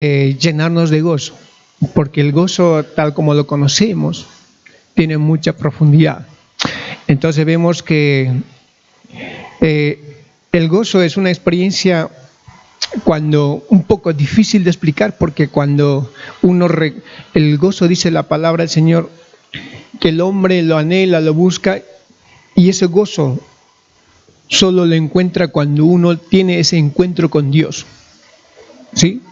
llenarnos de gozo, porque el gozo, tal como lo conocemos, tiene mucha profundidad. Entonces vemos que el gozo es una experiencia cuando un poco difícil de explicar, porque cuando el gozo, dice la palabra del Señor, que el hombre lo anhela, lo busca, y ese gozo solo lo encuentra cuando uno tiene ese encuentro con Dios, ¿sí?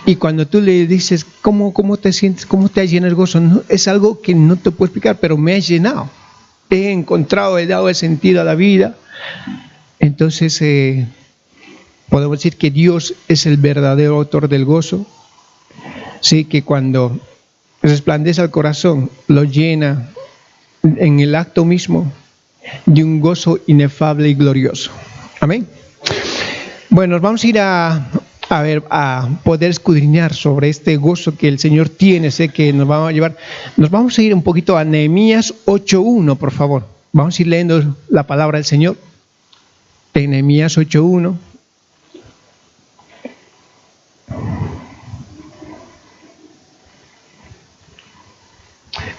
Y cuando tú le dices, ¿cómo te sientes? ¿Cómo te llena el gozo? No, es algo que no te puedo explicar, pero me ha llenado. He dado el sentido a la vida. Entonces, podemos decir que Dios es el verdadero autor del gozo. Sí, que cuando resplandece al corazón, lo llena en el acto mismo de un gozo inefable y glorioso. Amén. Bueno, vamos a ir a poder escudriñar sobre este gozo que el Señor tiene. Sé que nos va a llevar. Nos vamos a ir un poquito a Nehemías 8:1, por favor. Vamos a ir leyendo la palabra del Señor. En Nehemías 8:1.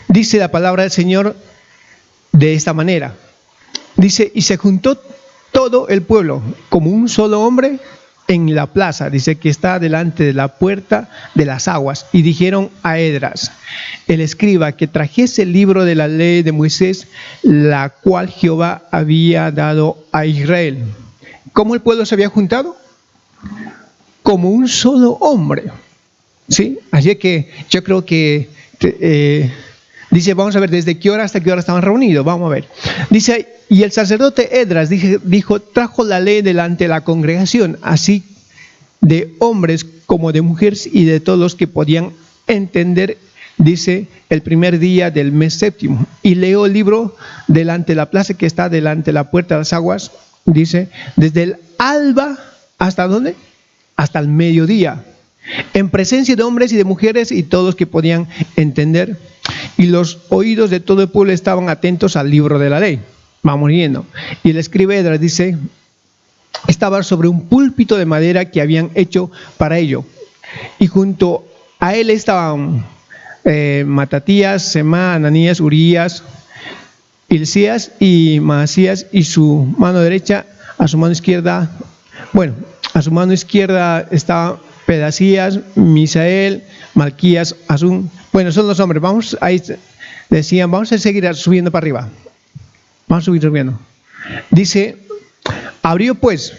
Dice la palabra del Señor de esta manera. Dice, y se juntó todo el pueblo como un solo hombre en la plaza, dice, que está delante de la puerta de las aguas, y dijeron a Esdras, el escriba, que trajese el libro de la ley de Moisés, la cual Jehová había dado a Israel. ¿Cómo el pueblo se había juntado? Como un solo hombre, ¿sí? Así que yo creo que dice, vamos a ver desde qué hora hasta qué hora estaban reunidos. Vamos a ver. Dice, y el sacerdote Esdras dijo, trajo la ley delante de la congregación, así de hombres como de mujeres y de todos los que podían entender, dice, el primer día del mes séptimo. Y leyó el libro delante de la plaza que está delante de la puerta de las aguas, dice, desde el alba, ¿hasta dónde? Hasta el mediodía, en presencia de hombres y de mujeres y todos que podían entender. Y los oídos de todo el pueblo estaban atentos al libro de la ley. Vamos viendo. Y el escriba Esdras dice, estaba sobre un púlpito de madera que habían hecho para ello. Y junto a él estaban Matatías, Semá, Ananías, Urías, Hilcías y Maasías, y su mano derecha, a su mano izquierda, a su mano izquierda estaba Pedacías, Misael, Malquías, Azún. Bueno, son los hombres. Vamos ahí, decían, vamos a seguir subiendo para arriba. Vamos a subir subiendo. Dice, abrió pues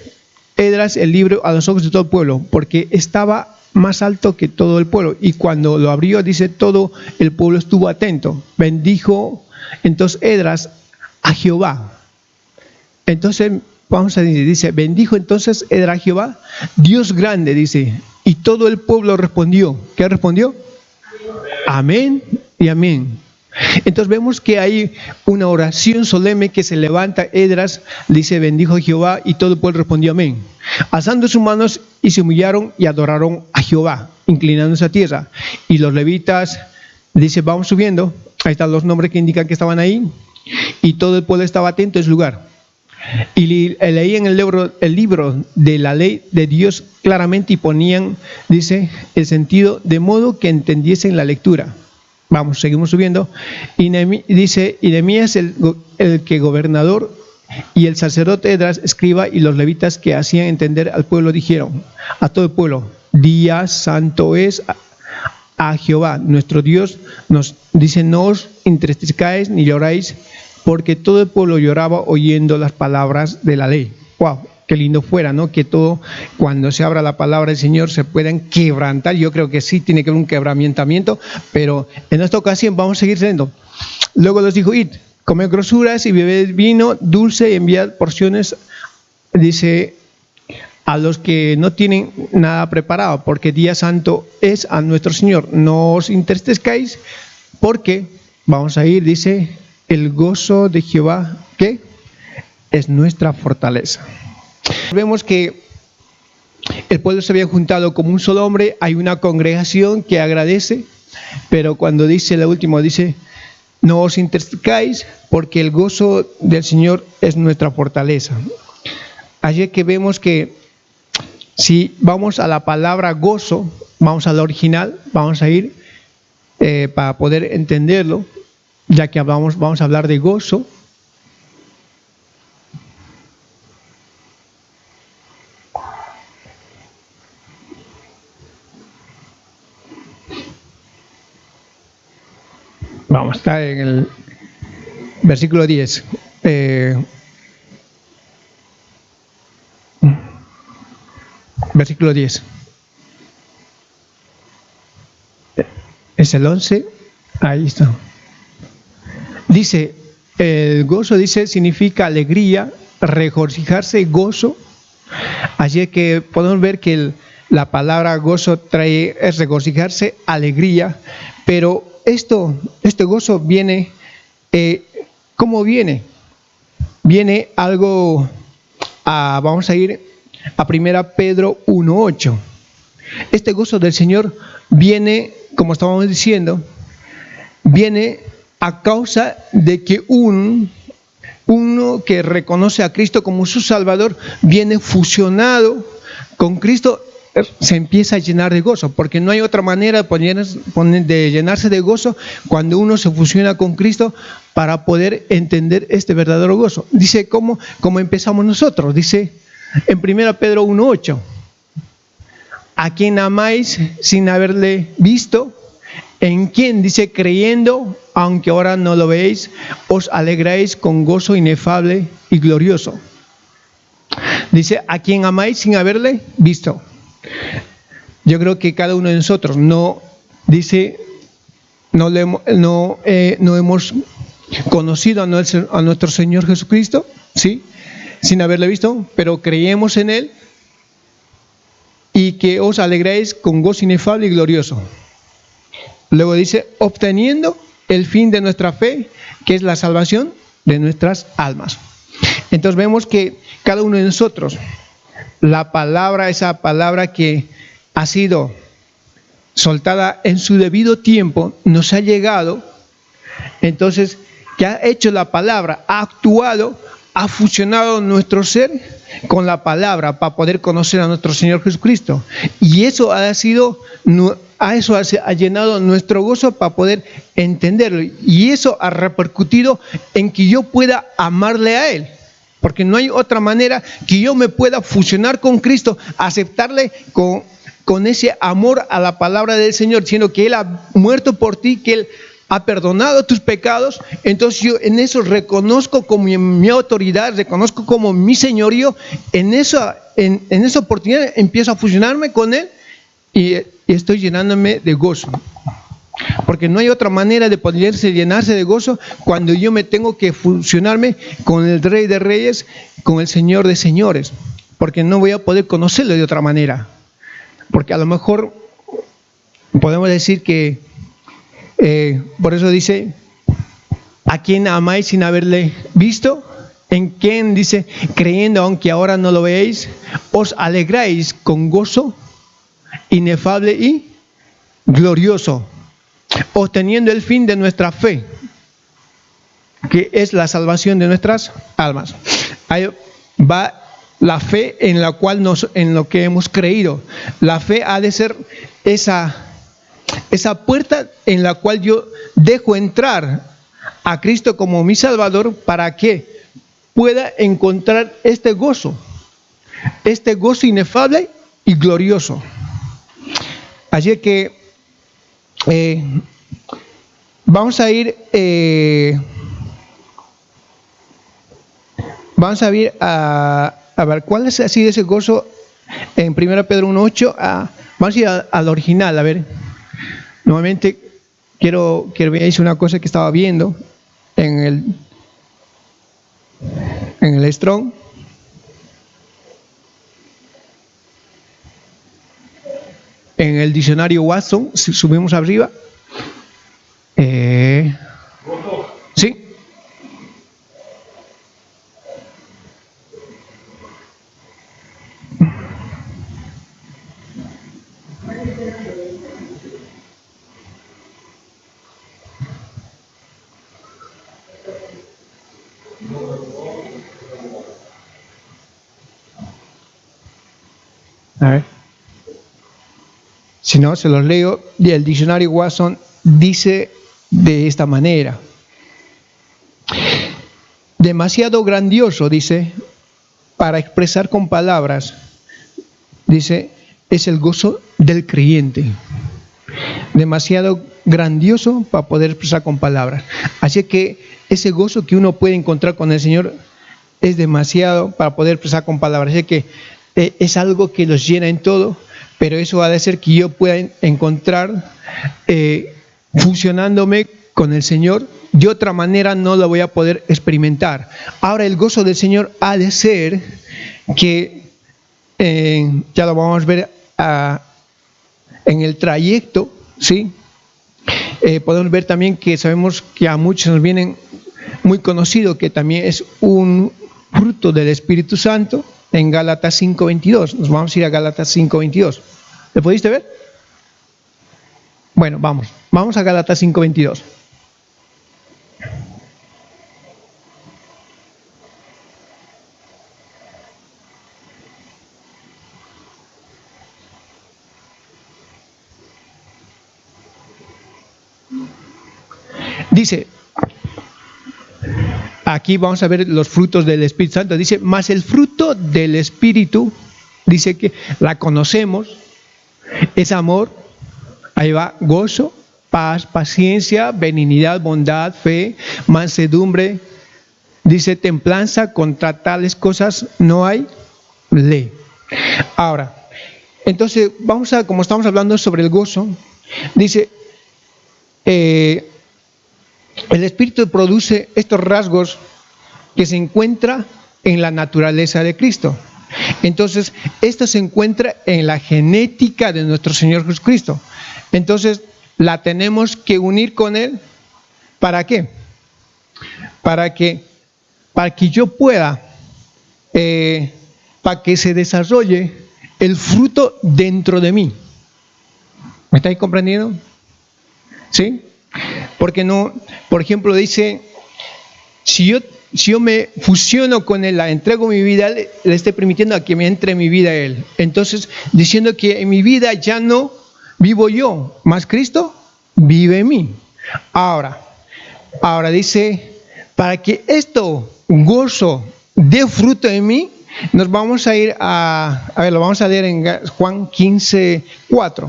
Esdras el libro a los ojos de todo el pueblo, porque estaba más alto que todo el pueblo. Y cuando lo abrió, dice, todo el pueblo estuvo atento. Bendijo entonces Esdras a Jehová. Entonces, vamos a decir, dice, bendijo entonces Esdras a Jehová, Dios grande, dice. Y todo el pueblo respondió. ¿Qué respondió? Amén y amén. Entonces vemos que hay una oración solemne que se levanta. Esdras dice, bendijo a Jehová, y todo el pueblo respondió amén. Alzando sus manos y se humillaron y adoraron a Jehová, inclinándose a tierra. Y los levitas, dice, vamos subiendo. Ahí están los nombres que indican que estaban ahí. Y todo el pueblo estaba atento a ese lugar. Y leían el libro de la ley de Dios claramente, y ponían, dice, el sentido de modo que entendiesen la lectura. Vamos, seguimos subiendo. Y dice, y Nehemías el que gobernador y el sacerdote Esdras escriba y los levitas que hacían entender al pueblo dijeron a todo el pueblo, día santo es a Jehová nuestro Dios. Nos dice, no os entristezcáis ni lloráis, porque todo el pueblo lloraba oyendo las palabras de la ley. ¡Wow! Qué lindo fuera, ¿no? Que todo, cuando se abra la palabra del Señor, se puedan quebrantar. Yo creo que sí tiene que haber un quebrantamiento, pero en esta ocasión vamos a seguir leyendo. Luego les dijo, id, comed grosuras y bebed vino dulce y enviad porciones, dice, a los que no tienen nada preparado, porque día santo es a nuestro Señor. No os entristezcáis, porque, vamos a ir, dice, el gozo de Jehová, ¿qué? Es nuestra fortaleza. Vemos que el pueblo se había juntado como un solo hombre. Hay una congregación que agradece, pero cuando dice la última, dice, no os entristezcáis, porque el gozo del Señor es nuestra fortaleza. Allí que vemos que si vamos a la palabra gozo, vamos al original, vamos a ir para poder entenderlo, ya que vamos a hablar de gozo. Vamos, está en el versículo 10. Versículo 10. Es el 11. Ahí está. Dice, el gozo, dice, significa alegría, regocijarse, gozo. Así que podemos ver que la palabra gozo es regocijarse, alegría, pero este gozo viene, ¿cómo viene? Viene algo, vamos a ir a 1 Pedro 1:8. Este gozo del Señor viene, como estábamos diciendo, viene a causa de que uno que reconoce a Cristo como su Salvador, viene fusionado con Cristo, se empieza a llenar de gozo, porque no hay otra manera de llenarse de gozo cuando uno se fusiona con Cristo para poder entender este verdadero gozo. Dice, ¿cómo empezamos nosotros? Dice en 1 Pedro 1:8, a quien amáis sin haberle visto, en quien, dice, creyendo, aunque ahora no lo veis, os alegráis con gozo inefable y glorioso. Dice, a quien amáis sin haberle visto. Yo creo que cada uno de nosotros no hemos conocido a nuestro Señor Jesucristo, ¿sí? Sin haberle visto, pero creemos en Él, y que os alegráis con gozo inefable y glorioso. Luego dice, obteniendo el fin de nuestra fe, que es la salvación de nuestras almas. Entonces vemos que cada uno de nosotros, la palabra, esa palabra que ha sido soltada en su debido tiempo, nos ha llegado. Entonces, ¿qué ha hecho la palabra? Ha actuado, ha fusionado nuestro ser con la palabra para poder conocer a nuestro Señor Jesucristo. Y eso ha llenado nuestro gozo para poder entenderlo. Y eso ha repercutido en que yo pueda amarle a Él. Porque no hay otra manera que yo me pueda fusionar con Cristo, aceptarle con ese amor a la palabra del Señor, diciendo que Él ha muerto por ti, que Él ha perdonado tus pecados. Entonces yo en eso reconozco como mi autoridad, reconozco como mi señorío. En esa oportunidad empiezo a fusionarme con Él y estoy llenándome de gozo. Porque no hay otra manera de poderse llenarse de gozo cuando yo me tengo que fusionarme con el Rey de Reyes, con el Señor de Señores. Porque no voy a poder conocerlo de otra manera. Porque a lo mejor podemos decir que, por eso dice, a quien amáis sin haberle visto, en quien, dice, creyendo aunque ahora no lo veáis, os alegráis con gozo inefable y glorioso, obteniendo el fin de nuestra fe, que es la salvación de nuestras almas. Ahí va la fe en la cual en lo que hemos creído. La fe ha de ser esa puerta en la cual yo dejo entrar a Cristo como mi Salvador para que pueda encontrar este gozo inefable y glorioso. Así que vamos a ir a ver cuál es así ese gozo en 1 Pedro 1:8. Vamos a ir al original, a ver. Nuevamente quiero que veáis una cosa que estaba viendo en el Strong. En el diccionario Watson, si subimos arriba. Sí. A ver. Si no, se los leo. Y el diccionario Watson dice de esta manera. Demasiado grandioso, dice, para expresar con palabras. Dice, es el gozo del creyente. Demasiado grandioso para poder expresar con palabras. Así que ese gozo que uno puede encontrar con el Señor es demasiado para poder expresar con palabras. Así que es algo que los llena en todo, pero eso ha de ser que yo pueda encontrar fusionándome con el Señor. De otra manera no lo voy a poder experimentar. Ahora el gozo del Señor ha de ser que, ya lo vamos a ver en el trayecto, ¿sí? Podemos ver también que sabemos que a muchos nos vienen muy conocido que también es un fruto del Espíritu Santo en Gálatas 5:22. Nos vamos a ir a Gálatas 5:22. ¿Le pudiste ver? Bueno, vamos a Gálatas 5:22. Dice, aquí vamos a ver los frutos del Espíritu Santo. Dice, más el fruto del Espíritu, dice que la conocemos, es amor, ahí va, gozo, paz, paciencia, benignidad, bondad, fe, mansedumbre, dice templanza, contra tales cosas no hay ley. Ahora, entonces vamos a, como estamos hablando sobre el gozo, dice, el Espíritu produce estos rasgos que se encuentra en la naturaleza de Cristo. Entonces, esto se encuentra en la genética de nuestro Señor Jesucristo. Entonces, la tenemos que unir con Él. ¿Para qué? Para que yo pueda, para que se desarrolle el fruto dentro de mí. ¿Me estáis comprendiendo? ¿Sí? Porque no, por ejemplo, dice, si yo me fusiono con Él, la entrego mi vida, le estoy permitiendo a que me entre mi vida a Él. Entonces, diciendo que en mi vida ya no vivo yo, más Cristo vive en mí. Ahora dice, para que esto, gozo, dé fruto en mí, nos vamos a ir a ver, lo vamos a leer en Juan 15:4.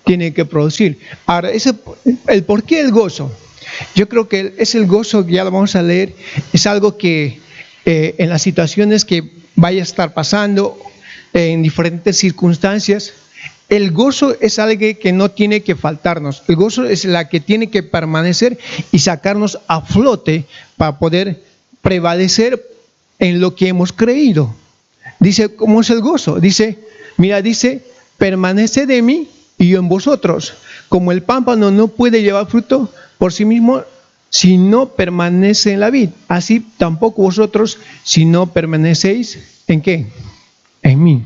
Tiene que producir. Ahora, el por qué el gozo. Yo creo que es el gozo, que ya lo vamos a leer, es algo que en las situaciones que vaya a estar pasando, en diferentes circunstancias, el gozo es algo que no tiene que faltarnos. El gozo es la que tiene que permanecer y sacarnos a flote para poder prevalecer en lo que hemos creído. Dice, ¿cómo es el gozo? Dice, permanece de mí y yo en vosotros. Como el pámpano no puede llevar fruto por sí mismo si no permanece en la vid, así tampoco vosotros si no permanecéis ¿en qué? En mí.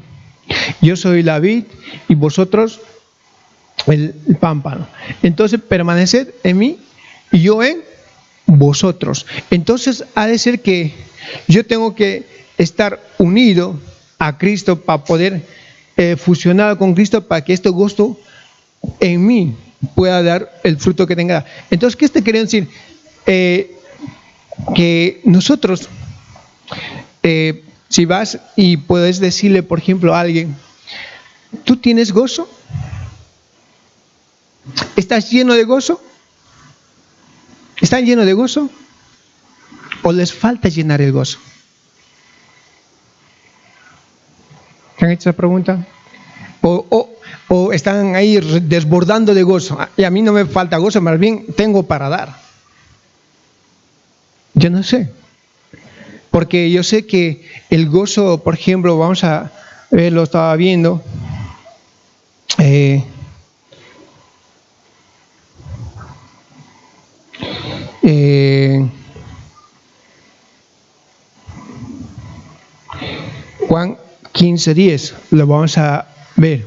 Yo soy la vid y vosotros el pámpano. Entonces permaneced en mí y yo en vosotros. Entonces ha de ser que yo tengo que estar unido a Cristo para poder fusionar con Cristo, para que este gozo en mí pueda dar el fruto que tenga. Entonces, ¿qué te quería decir? Que nosotros, si vas y puedes decirle, por ejemplo, a alguien, ¿tú tienes gozo? ¿Estás lleno de gozo? ¿Están llenos de gozo? ¿O les falta llenar el gozo? ¿Te han hecho esa pregunta? ¿O están ahí desbordando de gozo? Y a mí no me falta gozo, más bien tengo para dar. Yo no sé. Porque yo sé que el gozo, por ejemplo, vamos a ver, lo estaba viendo. Juan 15:10, lo vamos a ver.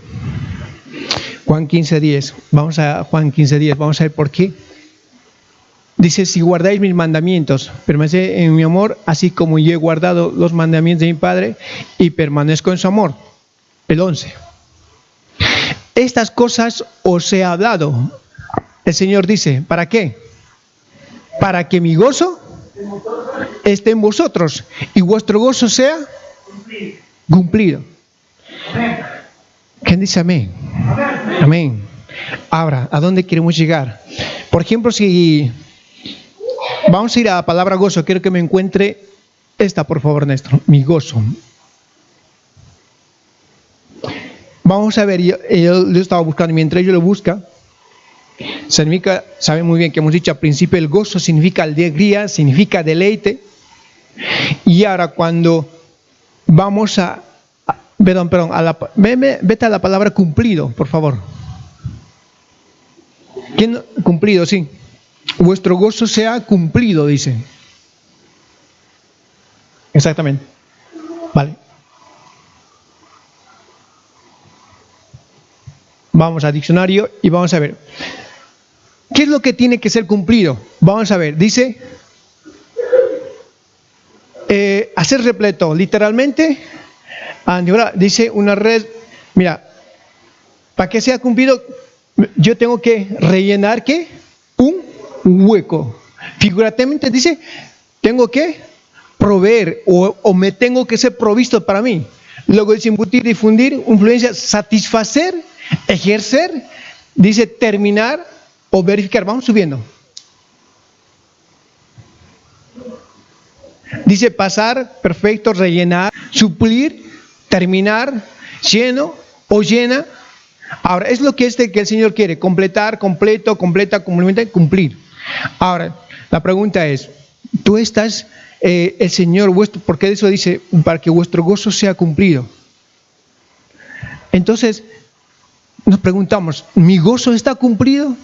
Juan 15:10, vamos a Juan 15:10, vamos a ver por qué. Dice, si guardáis mis mandamientos, permaneced en mi amor, así como yo he guardado los mandamientos de mi Padre y permanezco en su amor. El 11. Estas cosas os he hablado. El Señor dice, ¿para qué? Para que mi gozo esté en vosotros y vuestro gozo sea cumplido. ¿Quién dice amén? Amén. Ahora, ¿a dónde queremos llegar? Por ejemplo, si vamos a ir a la palabra gozo, quiero que me encuentre esta, por favor, Néstor. Mi gozo. Vamos a ver, yo estaba buscando, mientras yo lo busca, significa, saben muy bien que hemos dicho al principio, el gozo significa alegría, significa deleite. Y ahora cuando vamos vete a la palabra cumplido, por favor. ¿Quién? Cumplido, sí. Vuestro gozo sea cumplido, dice. Exactamente. Vale. Vamos al diccionario y vamos a ver. ¿Qué es lo que tiene que ser cumplido? Vamos a ver, dice, hacer repleto, literalmente, dice una red, mira, para que sea cumplido, yo tengo que rellenar, ¿qué? Un hueco. Figurativamente dice, tengo que proveer o me tengo que ser provisto para mí. Luego dice embutir, difundir, influencia, satisfacer, ejercer, dice terminar o verificar. Vamos subiendo. Dice pasar, perfecto, rellenar, suplir, terminar, lleno o llena. Ahora, es lo que que el Señor quiere, completar, completo, completa, complementa, cumplir. Ahora, la pregunta es, ¿tú estás, el Señor vuestro, porque eso dice, para que vuestro gozo sea cumplido? Entonces, nos preguntamos, ¿mi gozo está cumplido?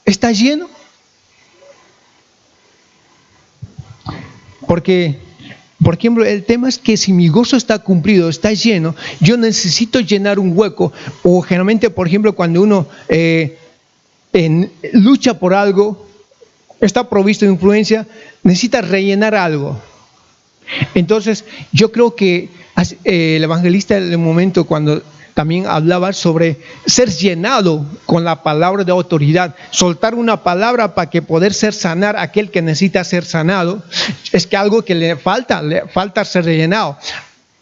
¿Está lleno? Porque, por ejemplo, el tema es que si mi gozo está cumplido, está lleno, yo necesito llenar un hueco. O generalmente, por ejemplo, cuando uno lucha por algo, está provisto de influencia, necesita rellenar algo. Entonces, yo creo que el evangelista del momento, cuando también hablaba sobre ser llenado con la palabra de autoridad, soltar una palabra para que poder ser sanar a aquel que necesita ser sanado, es que algo que le falta ser rellenado.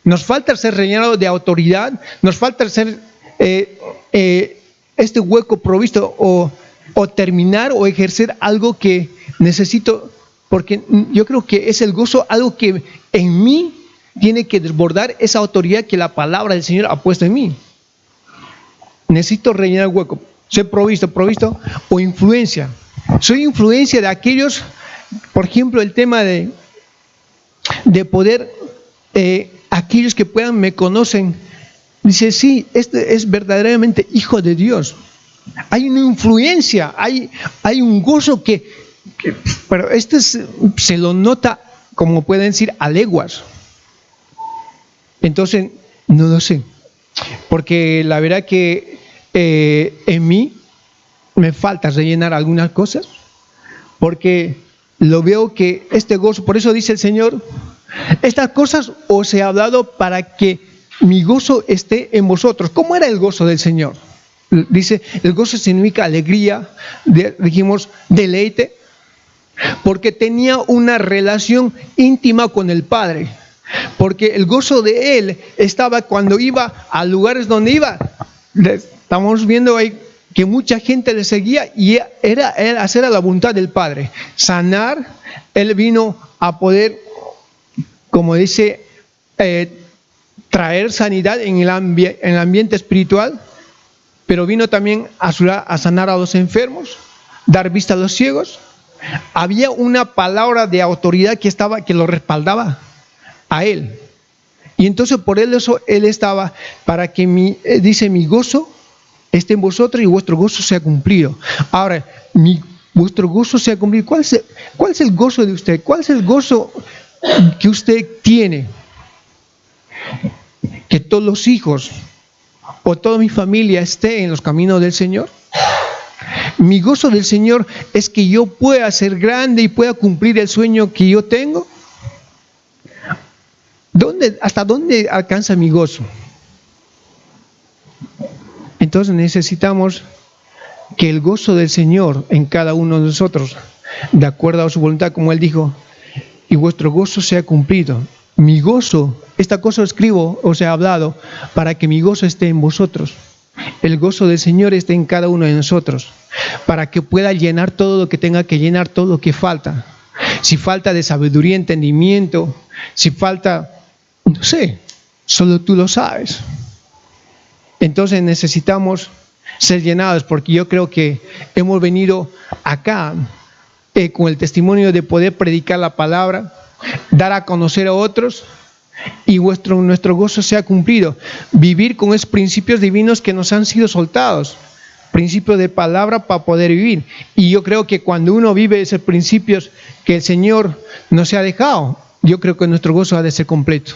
Nos falta ser rellenado de autoridad, nos falta ser este hueco provisto o terminar o ejercer algo que necesito, porque yo creo que es el gozo, algo que en mí tiene que desbordar esa autoridad que la palabra del Señor ha puesto en mí. Necesito rellenar el hueco, ser provisto o influencia. Soy influencia de aquellos, por ejemplo, el tema de poder, aquellos que puedan me conocen. Dice, sí, este es verdaderamente hijo de Dios. Hay una influencia, hay un gozo pero se lo nota, como pueden decir, a leguas. Entonces, no lo sé. Porque la verdad que en mí me falta rellenar algunas cosas. Porque lo veo que este gozo, por eso dice el Señor, estas cosas os he hablado para que mi gozo esté en vosotros. ¿Cómo era el gozo del Señor? Dice, el gozo significa alegría, dijimos deleite, porque tenía una relación íntima con el Padre. Porque el gozo de él estaba cuando iba a lugares donde iba. Estamos viendo ahí que mucha gente le seguía y era hacer a la voluntad del Padre. Sanar, él vino a poder, como dice, traer sanidad en el ambiente espiritual, pero vino también a sanar a los enfermos, dar vista a los ciegos. Había una palabra de autoridad que lo respaldaba a él. Y entonces por eso él estaba para que dice, mi gozo esté en vosotros y vuestro gozo sea cumplido. Ahora, vuestro gozo sea cumplido. ¿Cuál es el gozo de usted? ¿Cuál es el gozo que usted tiene? Que todos los hijos o toda mi familia esté en los caminos del Señor. Mi gozo del Señor es que yo pueda ser grande y pueda cumplir el sueño que yo tengo. ¿Hasta dónde alcanza mi gozo? Entonces necesitamos que el gozo del Señor en cada uno de nosotros, de acuerdo a su voluntad, como Él dijo, y vuestro gozo sea cumplido. Mi gozo, esta cosa escribo, os he hablado, para que mi gozo esté en vosotros. El gozo del Señor esté en cada uno de nosotros, para que pueda llenar todo lo que tenga que llenar, todo lo que falta. Si falta de sabiduría, entendimiento, si falta, no sé, solo tú lo sabes. Entonces necesitamos ser llenados, porque yo creo que hemos venido acá con el testimonio de poder predicar la palabra, dar a conocer a otros, y nuestro gozo sea cumplido. Vivir con esos principios divinos que nos han sido soltados, principios de palabra para poder vivir. Y yo creo que cuando uno vive esos principios que el Señor nos ha dejado, yo creo que nuestro gozo ha de ser completo.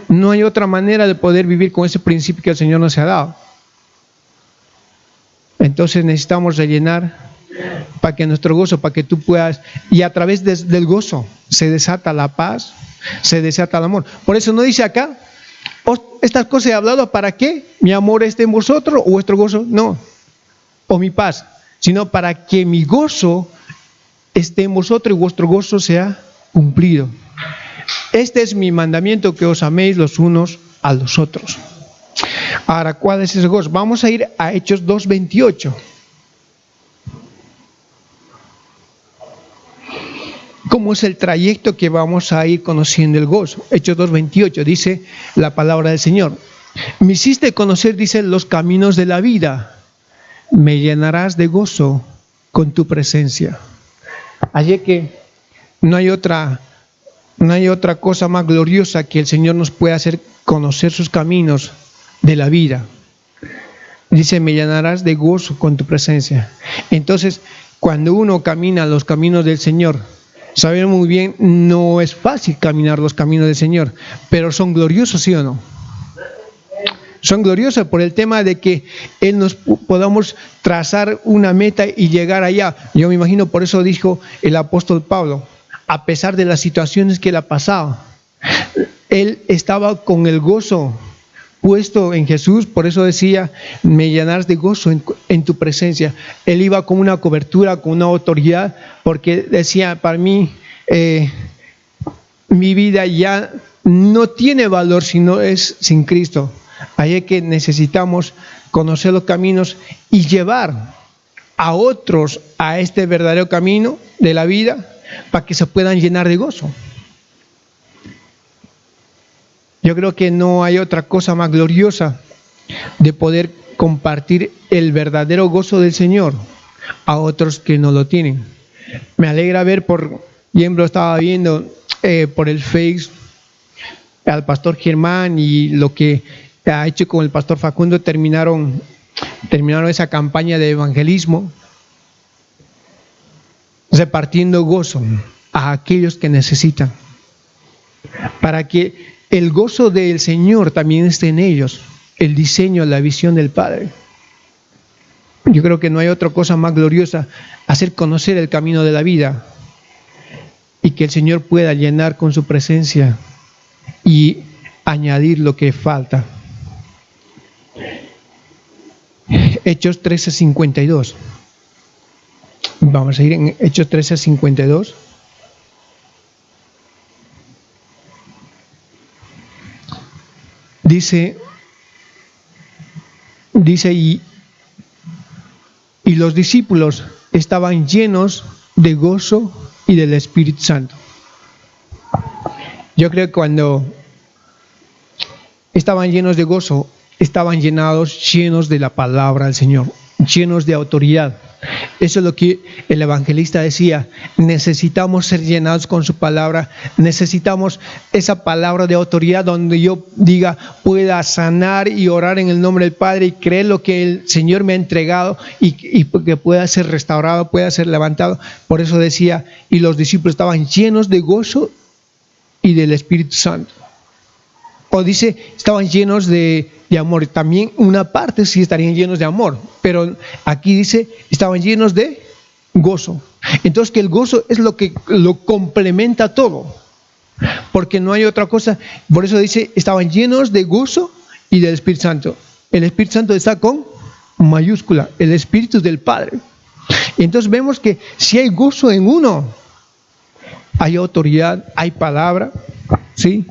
No hay otra manera de poder vivir con ese principio que el Señor nos ha dado. Entonces necesitamos rellenar para que nuestro gozo, para que tú puedas, y a través del gozo se desata la paz, se desata el amor. Por eso no dice acá, estas cosas he hablado para que mi amor esté en vosotros o vuestro gozo, no, o mi paz, sino para que mi gozo esté en vosotros y vuestro gozo sea cumplido. Este es mi mandamiento, que os améis los unos a los otros. Ahora, ¿cuál es ese gozo? Vamos a ir a Hechos 2:28. ¿Cómo es el trayecto que vamos a ir conociendo el gozo? Hechos 2:28 dice la palabra del Señor. Me hiciste conocer, dice, los caminos de la vida. Me llenarás de gozo con tu presencia. Así que no hay otra cosa más gloriosa que el Señor nos pueda hacer conocer sus caminos de la vida. Dice, me llenarás de gozo con tu presencia. Entonces, cuando uno camina los caminos del Señor, sabemos muy bien, no es fácil caminar los caminos del Señor, pero son gloriosos, ¿sí o no? Son gloriosos por el tema de que Él nos podamos trazar una meta y llegar allá. Yo me imagino, por eso dijo el apóstol Pablo, a pesar de las situaciones que él ha pasado, él estaba con el gozo puesto en Jesús. Por eso decía, me llenarás de gozo en tu presencia. Él iba con una cobertura, con una autoridad, porque decía, para mí, mi vida ya no tiene valor si no es sin Cristo. Ahí es que necesitamos conocer los caminos y llevar a otros a este verdadero camino de la vida, para que se puedan llenar de gozo. Yo creo que no hay otra cosa más gloriosa de poder compartir el verdadero gozo del Señor a otros que no lo tienen. Me alegra ver, por ejemplo, estaba viendo por el Face al pastor Germán y lo que ha hecho con el pastor Facundo. Terminaron esa campaña de evangelismo, repartiendo gozo a aquellos que necesitan, para que el gozo del Señor también esté en ellos, el diseño, la visión del Padre. Yo creo que no hay otra cosa más gloriosa, hacer conocer el camino de la vida y que el Señor pueda llenar con su presencia y añadir lo que falta. Hechos 13:52. Vamos a ir en Hechos 13:52. Dice y los discípulos estaban llenos de gozo y del Espíritu Santo. Yo creo que cuando estaban llenos de gozo, estaban llenos de la palabra del Señor, llenos de autoridad. Eso es lo que el evangelista decía, necesitamos ser llenados con su palabra, necesitamos esa palabra de autoridad donde yo diga, pueda sanar y orar en el nombre del Padre y creer lo que el Señor me ha entregado y que pueda ser restaurado, pueda ser levantado. Por eso decía, y los discípulos estaban llenos de gozo y del Espíritu Santo. O dice, estaban llenos de amor. También una parte sí estarían llenos de amor, pero aquí dice, estaban llenos de gozo. Entonces que el gozo es lo que lo complementa todo, porque no hay otra cosa. Por eso dice, estaban llenos de gozo y del Espíritu Santo. El Espíritu Santo está con mayúscula, el Espíritu del Padre. Y entonces vemos que si hay gozo en uno, hay autoridad, hay palabra, ¿sí?,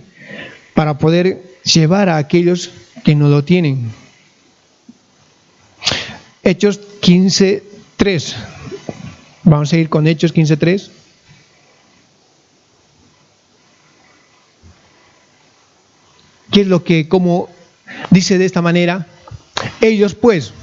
para poder llevar a aquellos que no lo tienen. Hechos 15:3. Vamos a ir con Hechos 15:3. ¿Qué es lo que, como dice de esta manera? Ellos pues,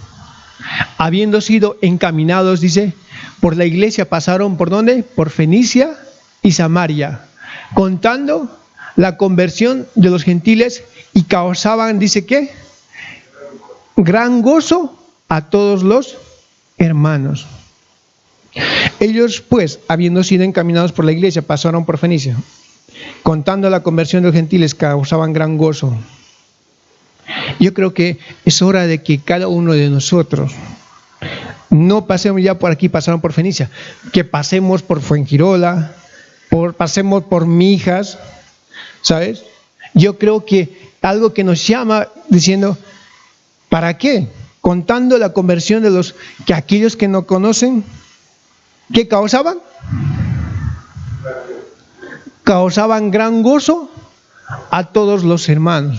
habiendo sido encaminados, dice, por la iglesia, pasaron ¿por dónde? Por Fenicia y Samaria, contando la conversión de los gentiles, y causaban, dice, ¿qué? Gran gozo a todos los hermanos. Ellos pues, habiendo sido encaminados por la iglesia, pasaron por Fenicia, contando la conversión de los gentiles, causaban gran gozo. Yo creo que es hora de que cada uno de nosotros no pasemos ya por aquí, pasaron por Fenicia, que pasemos por Fuengirola, pasemos por Mijas, ¿sabes? Yo creo que algo que nos llama diciendo, ¿para qué? Contando la conversión de los que aquellos que no conocen, ¿qué causaban? Causaban gran gozo a todos los hermanos.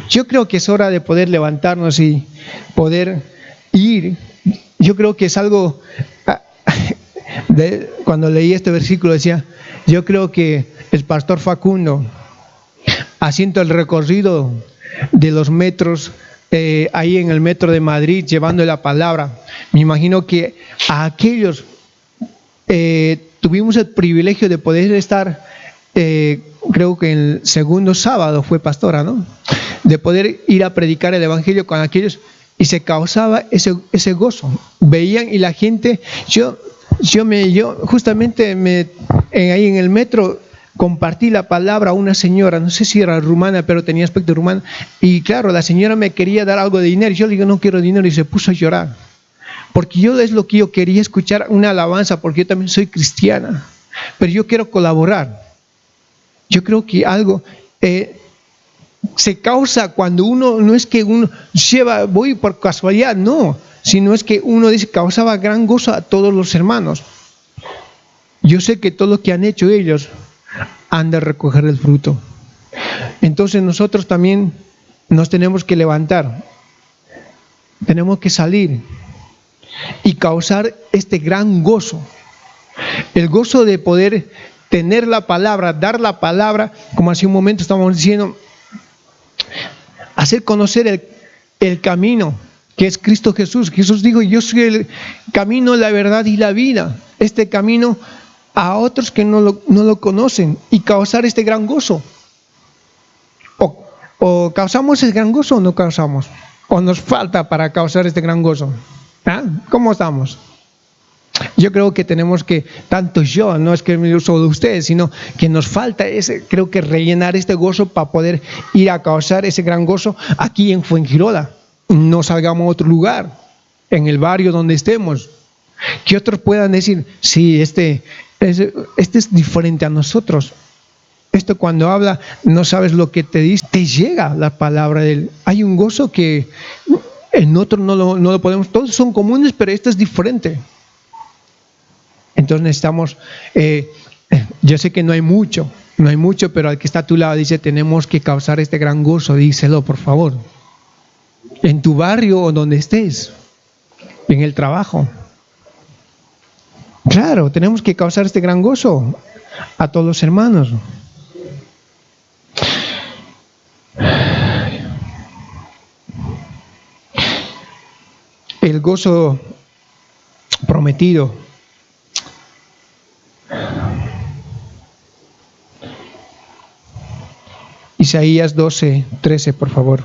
Yo creo que es hora de poder levantarnos y poder ir. Yo creo que es algo, cuando leí este versículo decía, yo creo que el pastor Facundo, haciendo el recorrido de los metros, ahí en el metro de Madrid, llevando la palabra, me imagino que a aquellos tuvimos el privilegio de poder estar, creo que el segundo sábado fue pastora, ¿no?, de poder ir a predicar el evangelio con aquellos, y se causaba ese gozo. Veían, y la gente, yo justamente ahí en el metro compartí la palabra a una señora, no sé si era rumana, pero tenía aspecto rumano, y claro, la señora me quería dar algo de dinero, y yo le digo, no quiero dinero, y se puso a llorar, porque yo es lo que yo quería escuchar, una alabanza, porque yo también soy cristiana, pero yo quiero colaborar. Yo creo que algo se causa cuando uno, no es que uno voy por casualidad, no, sino es que uno dice, causaba gran gozo a todos los hermanos. Yo sé que todo lo que han hecho ellos han de recoger el fruto. Entonces nosotros también nos tenemos que levantar, tenemos que salir y causar este gran gozo, el gozo de poder tener la palabra, dar la palabra, como hace un momento estábamos diciendo, hacer conocer el camino que es Cristo Jesús. Jesús dijo, yo soy el camino, la verdad y la vida. Este camino a otros que no lo conocen, y causar este gran gozo. O causamos el gran gozo o no causamos, o nos falta para causar este gran gozo. ¿Ah? ¿Cómo estamos? Yo creo que tenemos que, tanto yo, no es que me uso de ustedes, sino que nos falta creo que rellenar este gozo para poder ir a causar ese gran gozo aquí en Fuengirola. No salgamos a otro lugar, en el barrio donde estemos, que otros puedan decir, sí, este es diferente a nosotros. Esto cuando habla, no sabes lo que te dice, te llega la palabra de él. Hay un gozo que en otro no lo podemos, todos son comunes, pero este es diferente. Entonces necesitamos, yo sé que no hay mucho, pero al que está a tu lado dice, tenemos que causar este gran gozo, díselo por favor. En tu barrio o donde estés, en el trabajo. Claro, tenemos que causar este gran gozo a todos los hermanos. El gozo prometido. Isaías 12:13, por favor.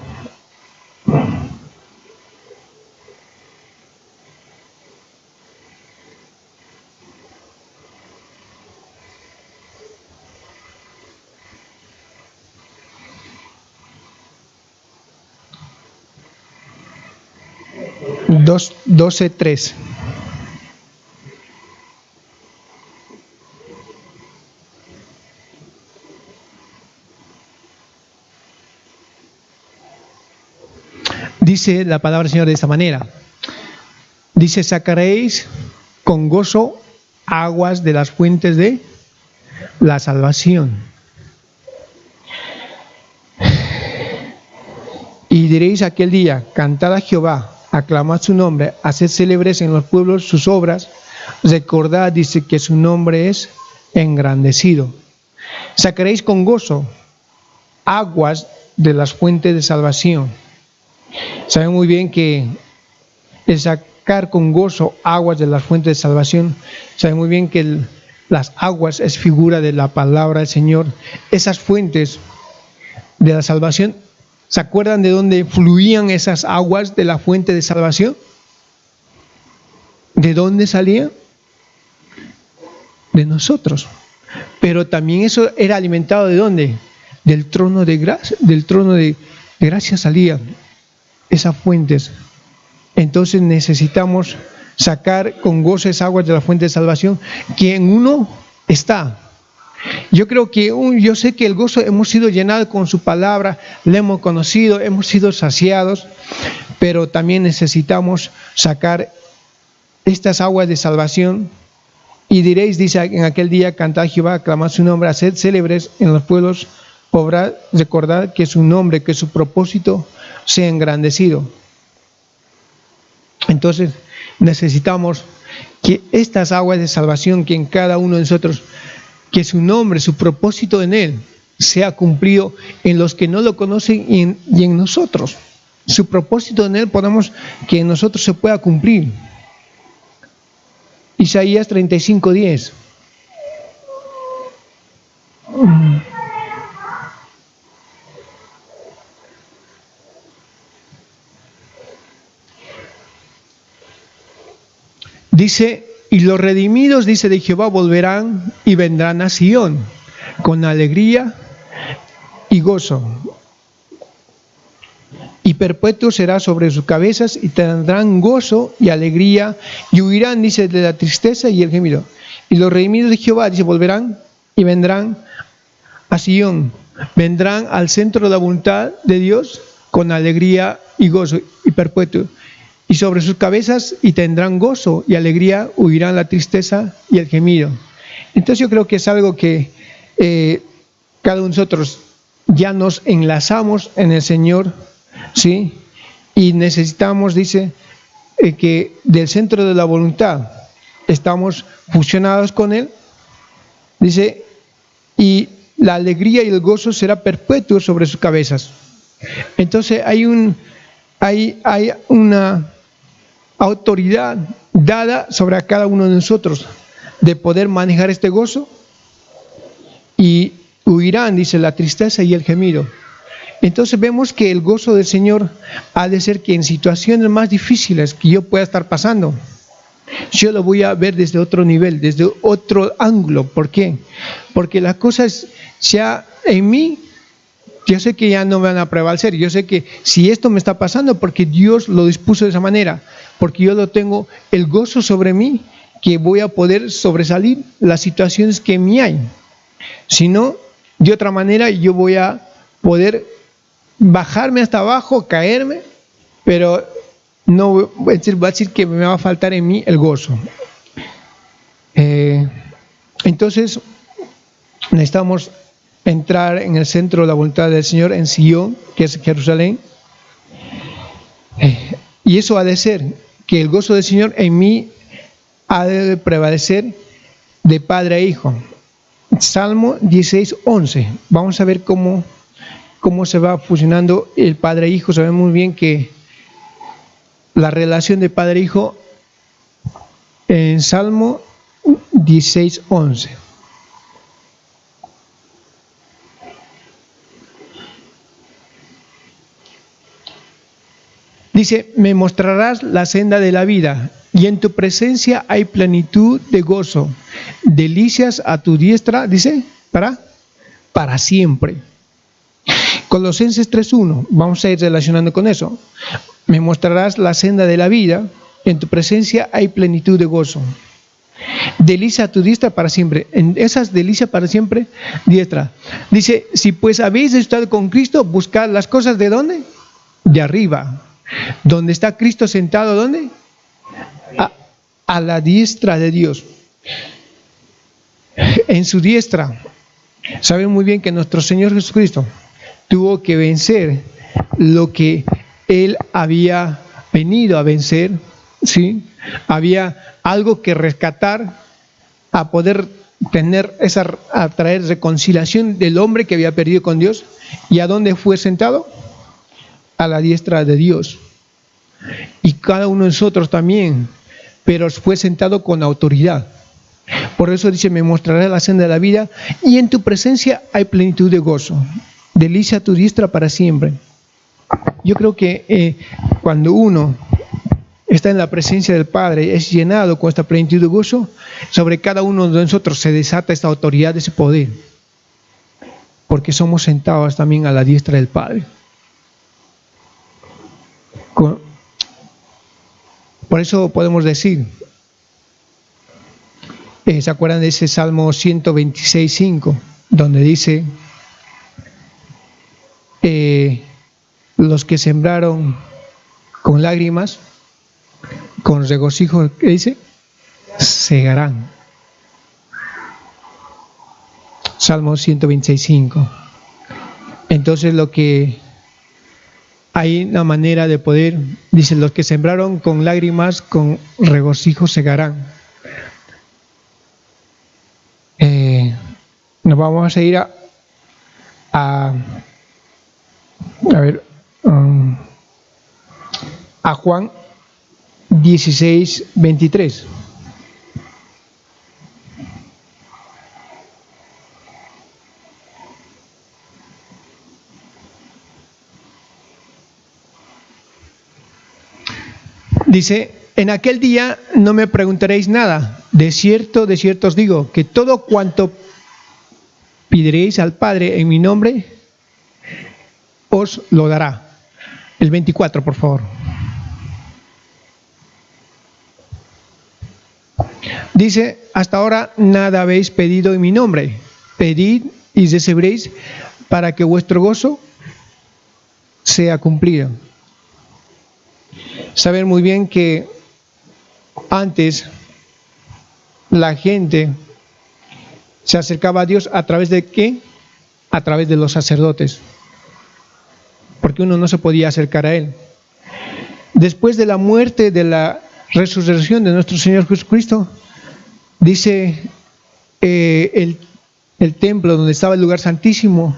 12:3. Dice la palabra del Señor de esta manera. Dice, sacaréis con gozo aguas de las fuentes de la salvación. Y diréis aquel día, cantad a Jehová, aclamad su nombre, haced célebres en los pueblos sus obras, recordad, dice, que su nombre es engrandecido. Sacaréis con gozo aguas de las fuentes de salvación. Saben muy bien que el sacar con gozo aguas de las fuentes de salvación, saben muy bien que las aguas es figura de la palabra del Señor. Esas fuentes de la salvación, ¿se acuerdan de dónde fluían esas aguas de la fuente de salvación? ¿De dónde salían? De nosotros. Pero también eso era alimentado ¿de dónde? Del trono de gracia, salían esas fuentes. Entonces necesitamos sacar con gozo esas aguas de la fuente de salvación que en uno está. Yo creo que yo sé que el gozo hemos sido llenados con su palabra, le hemos conocido, hemos sido saciados, pero también necesitamos sacar estas aguas de salvación. Y diréis, dice, en aquel día, cantad a Jehová, aclamad su nombre, haced célebres en los pueblos, obrad, recordad que su nombre, que su propósito sea engrandecido. Entonces necesitamos que estas aguas de salvación que en cada uno de nosotros, que su nombre, su propósito en él sea cumplido en los que no lo conocen y en nosotros. Su propósito en él que en nosotros se pueda cumplir. Isaías 35:10. Dice, y los redimidos, dice, de Jehová volverán y vendrán a Sión con alegría y gozo. Y perpetuo será sobre sus cabezas y tendrán gozo y alegría y huirán, dice, de la tristeza y el gemido. Y los redimidos de Jehová, dice, volverán y vendrán a Sión, vendrán al centro de la voluntad de Dios con alegría y gozo y perpetuo. Y sobre sus cabezas y tendrán gozo y alegría, huirán la tristeza y el gemido. Entonces yo creo que es algo que cada uno de nosotros ya nos enlazamos en el Señor, ¿sí? Y necesitamos, dice, que del centro de la voluntad estamos fusionados con Él, dice, y la alegría y el gozo será perpetuo sobre sus cabezas. Entonces hay una autoridad dada sobre a cada uno de nosotros de poder manejar este gozo, y huirán, dice, la tristeza y el gemido. Entonces vemos que el gozo del Señor ha de ser que en situaciones más difíciles que yo pueda estar pasando, yo lo voy a ver desde otro nivel, desde otro ángulo. ¿Por qué? Porque las cosas ya en mí, yo sé que ya no van a prevalecer. Yo sé que si esto me está pasando, porque Dios lo dispuso de esa manera, porque yo lo tengo el gozo sobre mí, que voy a poder sobresalir las situaciones que en mí hay. Si no, de otra manera yo voy a poder bajarme hasta abajo, caerme, pero no va a decir que me va a faltar en mí el gozo. Entonces necesitamos entrar en el centro de la voluntad del Señor, en Sion, que es Jerusalén, y eso ha de ser que el gozo del Señor en mí ha de prevalecer de padre a hijo. Salmo 16:11. Vamos a ver cómo se va fusionando el padre e hijo. Sabemos muy bien que la relación de padre e hijo en Salmo 16:11. Dice, me mostrarás la senda de la vida, y en tu presencia hay plenitud de gozo, delicias a tu diestra, dice, para siempre. Colosenses 3:1, vamos a ir relacionando con eso. me mostrarás la senda de la vida, en tu presencia hay plenitud de gozo. Delicia tu diestra para siempre. En esas delicias para siempre, diestra. Dice, si pues habéis estado con Cristo, buscad las cosas ¿de dónde? De arriba. ¿Dónde está Cristo sentado? ¿Dónde? A la diestra de Dios. En su diestra. Saben muy bien que nuestro Señor Jesucristo tuvo que vencer lo que Él había venido a vencer, ¿sí? Había algo que rescatar, a poder tener a traer reconciliación del hombre que había perdido con Dios. ¿Y a dónde fue sentado? A la diestra de Dios. Y cada uno de nosotros también, pero fue sentado con autoridad. Por eso dice, me mostrarás la senda de la vida y en tu presencia hay plenitud de gozo. Delicia tu diestra para siempre. Yo creo que cuando uno está en la presencia del Padre, es llenado con esta plenitud de gozo, sobre cada uno de nosotros se desata esta autoridad, ese poder, porque somos sentados también a la diestra del Padre. Por eso podemos decir, ¿se acuerdan de ese Salmo 126:5, donde dice, los que sembraron con lágrimas, con regocijo, ¿qué dice? Segarán. Salmo 126:5. Entonces hay una manera de poder, dice, los que sembraron con lágrimas, con regocijo segarán. Nos vamos a ir a Juan 16:23. Dice, en aquel día no me preguntaréis nada. De cierto os digo, que todo cuanto pediréis al Padre en mi nombre, os lo dará. El 24, por favor. Dice, hasta ahora nada habéis pedido en mi nombre. Pedid y recibiréis para que vuestro gozo sea cumplido. Saben muy bien que antes la gente se acercaba a Dios a través de ¿qué? A través de los sacerdotes, porque uno no se podía acercar a Él. Después de la muerte, de la resurrección de nuestro Señor Jesucristo, dice el templo donde estaba el lugar santísimo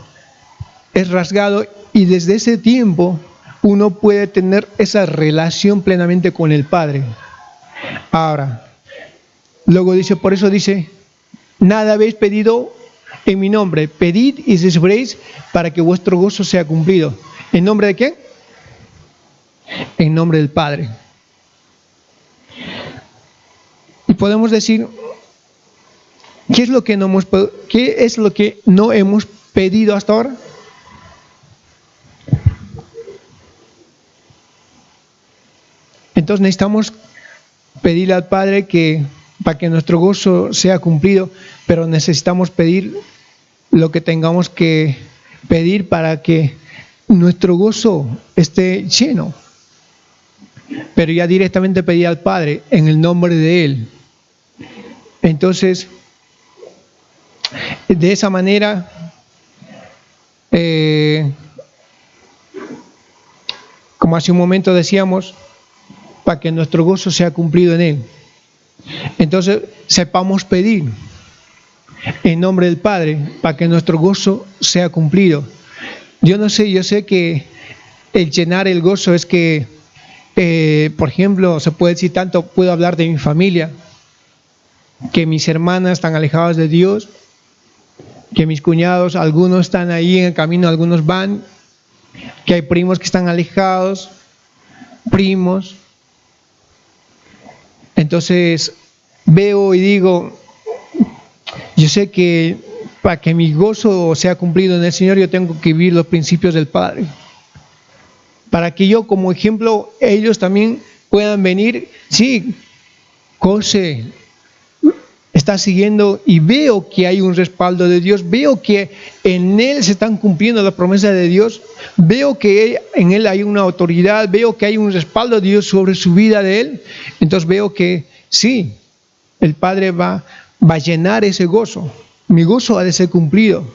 es rasgado, y desde ese tiempo uno puede tener esa relación plenamente con el Padre. Ahora, luego dice, por eso dice, nada habéis pedido en mi nombre, pedid y recibiréis para que vuestro gozo sea cumplido. ¿En nombre de quién? En nombre del Padre. Y podemos decir, ¿qué es lo que no hemos pedido hasta ahora? Entonces necesitamos pedirle al Padre para que nuestro gozo sea cumplido, pero necesitamos pedir lo que tengamos que pedir para que nuestro gozo esté lleno. Pero ya directamente pedir al Padre en el nombre de Él. Entonces, de esa manera, como hace un momento decíamos, para que nuestro gozo sea cumplido en Él. Entonces, sepamos pedir en nombre del Padre para que nuestro gozo sea cumplido. Yo sé que el llenar el gozo es que, por ejemplo, se puede decir tanto, puedo hablar de mi familia, que mis hermanas están alejadas de Dios, que mis cuñados, algunos están ahí en el camino, algunos van, que hay primos que están alejados, primos. Entonces veo y digo, yo sé que para que mi gozo sea cumplido en el Señor, yo tengo que vivir los principios del Padre. para que yo como ejemplo, ellos también puedan venir. Sí, José está siguiendo y veo que hay un respaldo de Dios, veo que en él se están cumpliendo las promesas de Dios, veo que en él hay una autoridad, veo que hay un respaldo de Dios sobre su vida de él. Entonces veo que sí, el Padre va a llenar ese gozo. Mi gozo ha de ser cumplido.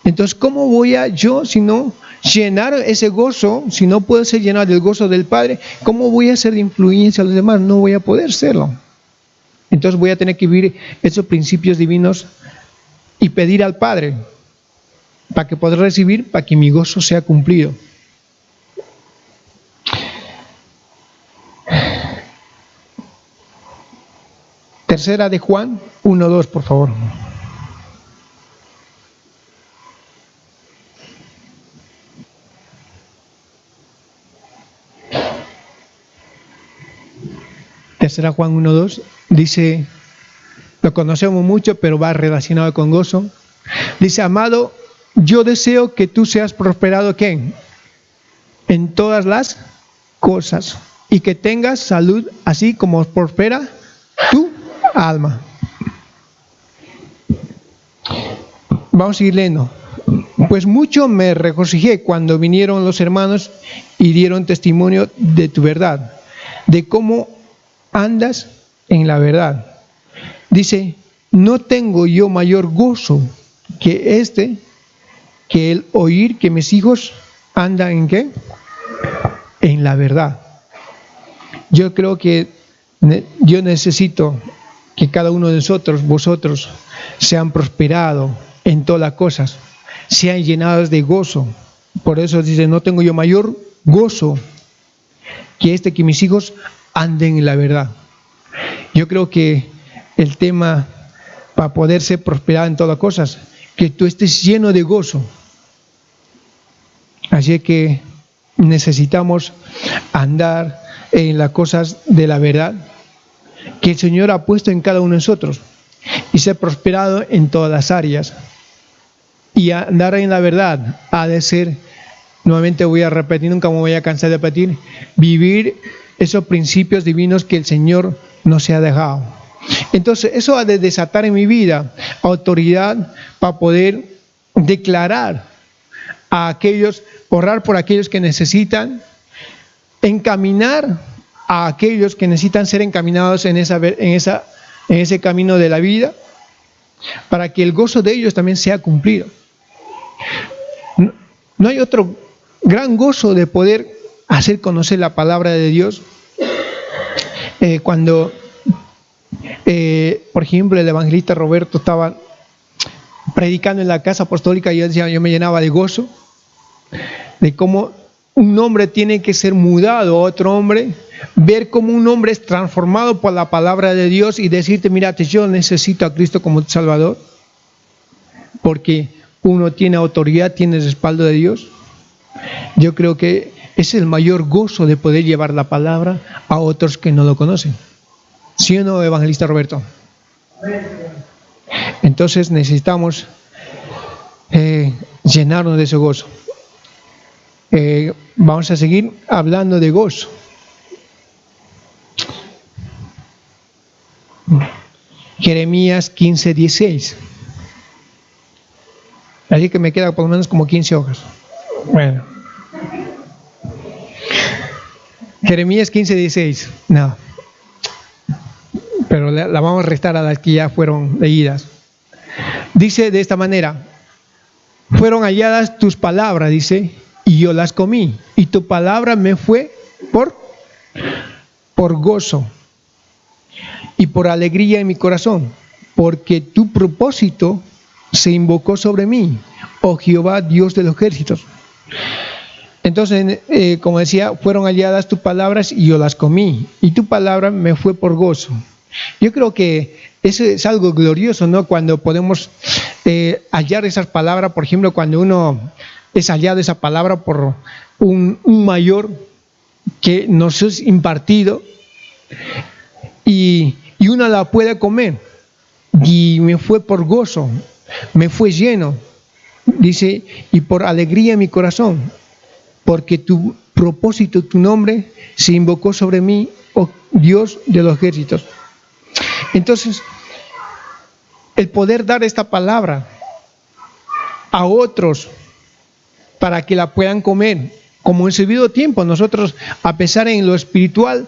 Entonces, ¿cómo voy a yo, si no llenar ese gozo, si no puedo ser llenado del gozo del Padre, cómo voy a ser de influencia a los demás? No voy a poder serlo. Entonces voy a tener que vivir esos principios divinos y pedir al Padre para que pueda recibir, para que mi gozo sea cumplido. Tercera de Juan 1:2, por favor. Tercera Juan 1:2 dice, lo conocemos mucho, pero va relacionado con gozo. Dice, amado, yo deseo que tú seas prosperado, ¿qué? En todas las cosas, y que tengas salud, así como prospera tu alma. Vamos a seguir leyendo. Pues mucho me regocijé cuando vinieron los hermanos y dieron testimonio de tu verdad, de cómo andas en la verdad. Dice, no tengo yo mayor gozo que el oír que mis hijos andan ¿en qué? En la verdad. Yo creo que yo necesito que cada uno de vosotros, sean prosperados en todas las cosas, sean llenados de gozo. Por eso dice, no tengo yo mayor gozo que que mis hijos anden en la verdad. Yo creo que el tema para poder ser prosperado en todas las cosas, que tú estés lleno de gozo. Así que necesitamos andar en las cosas de la verdad que el Señor ha puesto en cada uno de nosotros y ser prosperado en todas las áreas. Y andar en la verdad ha de ser, nuevamente voy a repetir, nunca me voy a cansar de repetir, vivir esos principios divinos que el Señor nos ha dejado. Entonces eso ha de desatar en mi vida autoridad para poder declarar a aquellos, orar por aquellos que necesitan, encaminar a aquellos que necesitan ser encaminados en ese camino de la vida, para que el gozo de ellos también sea cumplido. No hay otro gran gozo de poder hacer conocer la palabra de Dios. Cuando, por ejemplo, el evangelista Roberto estaba predicando en la casa apostólica, yo me llenaba de gozo, de cómo un hombre tiene que ser mudado a otro hombre, ver cómo un hombre es transformado por la palabra de Dios y decirte, mírate, yo necesito a Cristo como Salvador, porque uno tiene autoridad, tiene el respaldo de Dios. Yo creo que es el mayor gozo de poder llevar la palabra a otros que no lo conocen. ¿Sí o no, evangelista Roberto? Entonces necesitamos llenarnos de ese gozo. Vamos a seguir hablando de gozo. Jeremías 15:16. Así que me queda por lo menos como 15 hojas. Bueno. Jeremías 15:16. No. Pero la vamos a restar a las que ya fueron leídas. Dice de esta manera: fueron halladas tus palabras, dice, y yo las comí, y tu palabra me fue por gozo y por alegría en mi corazón, porque tu propósito se invocó sobre mí, oh Jehová, Dios de los ejércitos. Entonces, como decía, fueron halladas tus palabras y yo las comí, y tu palabra me fue por gozo. Yo creo que eso es algo glorioso, ¿no? Cuando podemos hallar esas palabras, por ejemplo, cuando uno es hallado esa palabra por un mayor que nos es impartido y uno la puede comer, y me fue por gozo, me fue lleno, dice, y por alegría en mi corazón. porque tu propósito, tu nombre se invocó sobre mí, oh Dios de los ejércitos. Entonces, el poder dar esta palabra a otros para que la puedan comer, como en su debido tiempo, nosotros, a pesar en lo espiritual,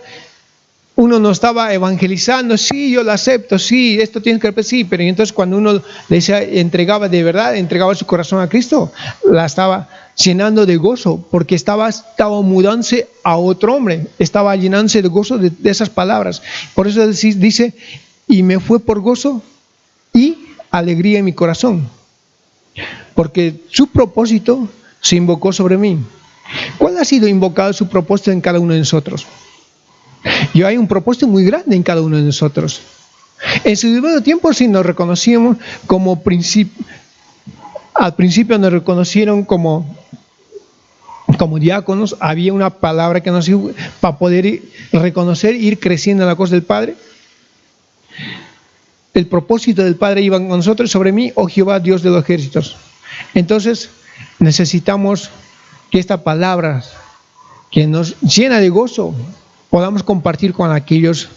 uno no estaba evangelizando, sí, yo lo acepto, sí, esto tiene que ser, sí, pero entonces cuando uno le decía, entregaba de verdad, entregaba su corazón a Cristo, la estaba llenando de gozo, porque estaba mudándose a otro hombre, estaba llenándose de gozo de esas palabras. Por eso dice, y me fue por gozo y alegría en mi corazón, porque su propósito se invocó sobre mí. ¿Cuál ha sido invocado su propósito en cada uno de nosotros? Y hay un propósito muy grande en cada uno de nosotros. En su debido tiempo, si nos reconocíamos como al principio nos reconocieron como diáconos, había una palabra que nos dio para poder reconocer, ir creciendo en la cosa del Padre. El propósito del Padre iba con nosotros, sobre mí, oh Jehová, Dios de los ejércitos. Entonces, necesitamos que esta palabra que nos llena de gozo, podamos compartir con aquellos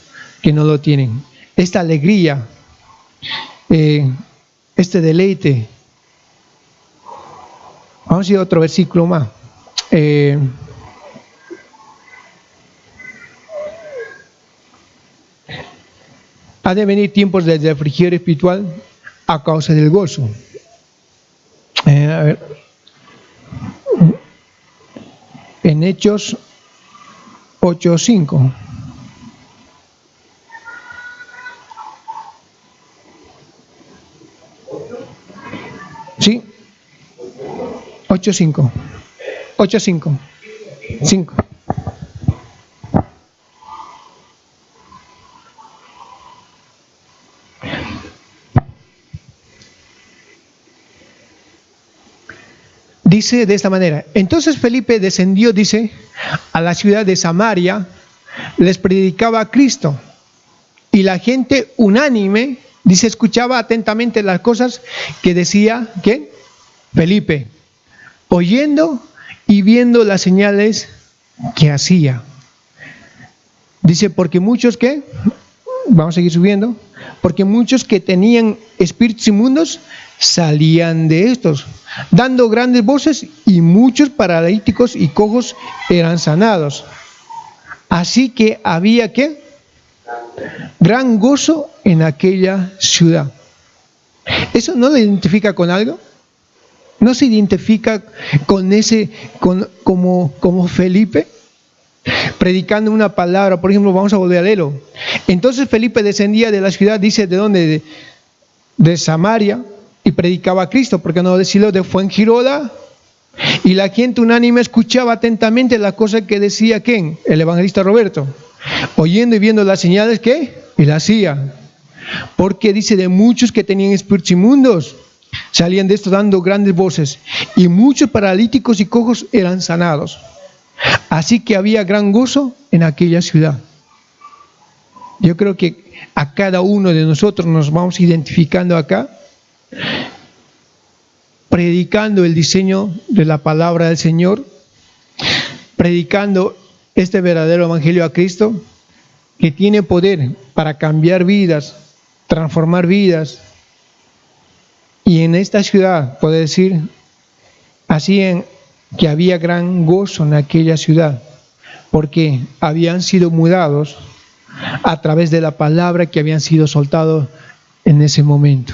que no lo tienen. Esta alegría, este deleite. Vamos a ir a otro versículo más. Ha de venir tiempos de refrigerio espiritual a causa del gozo. A ver. En Hechos 8:5. ¿Sí? 8:5. 8:5. 5. Dice de esta manera, entonces Felipe descendió, dice, a la ciudad de Samaria, les predicaba a Cristo, y la gente unánime, dice, escuchaba atentamente las cosas que decía, ¿quién? Felipe, oyendo y viendo las señales que hacía. Dice, porque muchos que, vamos a seguir subiendo, porque muchos que tenían espíritus inmundos salían de estos, dando grandes voces, y muchos paralíticos y cojos eran sanados. Así que había ¿qué? Gran gozo en aquella ciudad. ¿Eso no lo identifica con algo? ¿No se identifica con como Felipe? Predicando una palabra, por ejemplo, vamos a volver a leerlo. Entonces Felipe descendía de la ciudad, dice, ¿de dónde? De Samaria, y predicaba a Cristo, porque no decirlo, de Fuengirola, y la gente unánime escuchaba atentamente las cosas que decía ¿quién? El evangelista Roberto, oyendo y viendo las señales que él hacía, porque dice, de muchos que tenían espíritus inmundos salían de esto dando grandes voces, y muchos paralíticos y cojos eran sanados. Así que había gran gozo en aquella ciudad. Yo creo que a cada uno de nosotros nos vamos identificando acá, predicando el diseño de la palabra del Señor, predicando este verdadero evangelio a Cristo, que tiene poder para cambiar vidas, transformar vidas. Y en esta ciudad, puedo decir, así que había gran gozo en aquella ciudad, porque habían sido mudados a través de la palabra que habían sido soltados en ese momento.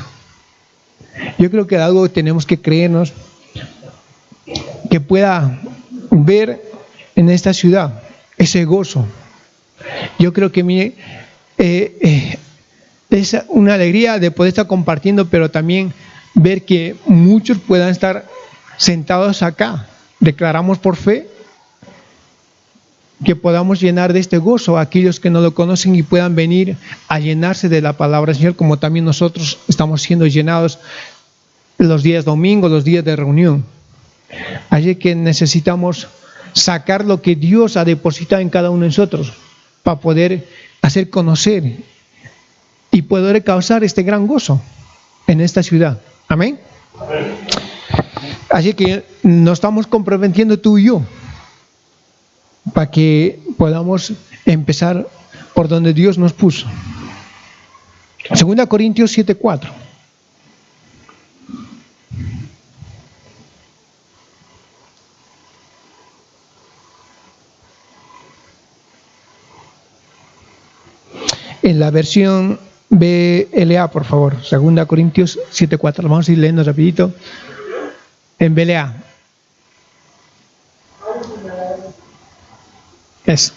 Yo creo que algo tenemos que creernos, que pueda ver en esta ciudad ese gozo. Yo creo que es una alegría de poder estar compartiendo, pero también ver que muchos puedan estar sentados acá. Declaramos por fe que podamos llenar de este gozo a aquellos que no lo conocen y puedan venir a llenarse de la palabra del Señor, como también nosotros estamos siendo llenados los días domingos, los días de reunión. Así que necesitamos sacar lo que Dios ha depositado en cada uno de nosotros para poder hacer conocer y poder causar este gran gozo en esta ciudad. Amén. Así que nos estamos comprometiendo tú y yo para que podamos empezar por donde Dios nos puso. 2 Corintios 7:4. En la versión BLA, por favor, 2 Corintios 7:4. Lo vamos a ir leyendo rapidito. En BLA. Eso.